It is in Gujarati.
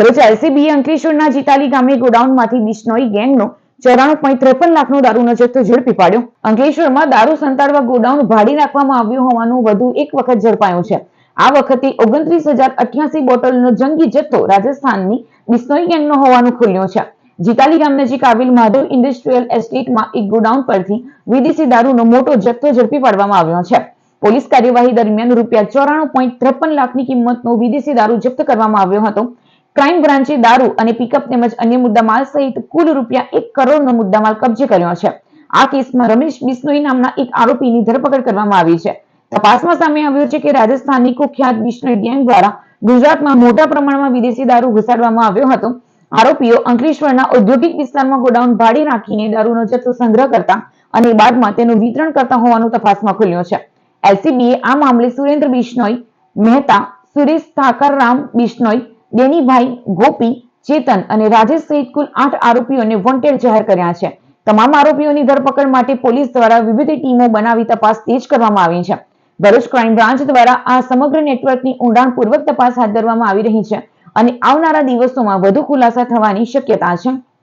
ભરૂચ એલસીબીએ અંકલેશ્વરના જીતાલી ગામે ગોડાઉનમાંથી બિશ્નોઈ ગેંગનો 94.53 લાખનો દારૂનો જથ્થો ઝડપી પાડ્યો। અંકલેશ્વરમાં દારૂ સંતાડવા ગોડાઉન ભાડે રાખવામાં આવ્યું હોવાનું વધુ એક વખત ઝડપાયું છે। આ વખતે 29,088 બોટલનો જંગી જથ્થો રાજસ્થાનની બિશ્નોઈ ગેંગનો હોવાનું ખુલ્યું છે। જીતાલી ગામ નજીક આવેલ માધવ ઇન્ડસ્ટ્રીયલ એસ્ટેટમાં એક ગોડાઉન પરથી વિદેશી દારૂનો મોટો જથ્થો ઝડપી પાડવામાં આવ્યો છે। પોલીસ કાર્યવાહી દરમિયાન ₹94.53 લાખની કિંમતનો વિદેશી દારૂ જપ્ત કરવામાં આવ્યો હતો। ક્રાઇમ બ્રાન્ચે દારૂ અને પિકઅપ તેમજ અન્ય મુદ્દામાલ સહિત કુલ ₹1 કરોડનો મુદ્દામાલ કબજે કર્યો છે। આ કેસમાં રમેશ બિશ્નોઈ નામના એક આરોપીની ધરપકડ કરવામાં આવી છે। તપાસમાં સામે આવ્યું છે કે રાજસ્થાનની કુખ્યાત બિશ્નોઈ ગેંગ દ્વારા ગુજરાતમાં મોટા પ્રમાણમાં વિદેશી દારૂ ઘુસાડવામાં આવ્યો હતો। આરોપીઓ અંકલેશ્વરના ઔદ્યોગિક વિસ્તારમાં ગોડાઉન ભાડે રાખીને દારૂનો જથ્થો સંગ્રહ કરતા અને બાદમાં તેનું વિતરણ કરતા હોવાનું તપાસમાં ખુલ્યું છે। એલસીબીએ આ મામલે સુરેન્દ્ર બિશ્નોઈ, મહેતા, સુરેશ ઠાકરરામ બિશ્નોઈ, ડેનીભાઈ, ગોપી, ચેતન અને રાજેશ સહિત કુલ 8 આરોપીઓને વોન્ટેડ જાહેર કર્યા છે। તમામ આરોપીઓની ધરપકડ માટે પોલીસ દ્વારા વિવિધ ટીમો બનાવી તપાસ તેજ કરવામાં આવી છે। ભરૂચ ક્રાઇમ બ્રાન્ચ દ્વારા આ સમગ્ર નેટવર્કની ઊંડાણપૂર્વક તપાસ હાથ ધરવામાં આવી રહી છે અને આવનારા દિવસોમાં વધુ ખુલાસા થવાની શક્યતા છે।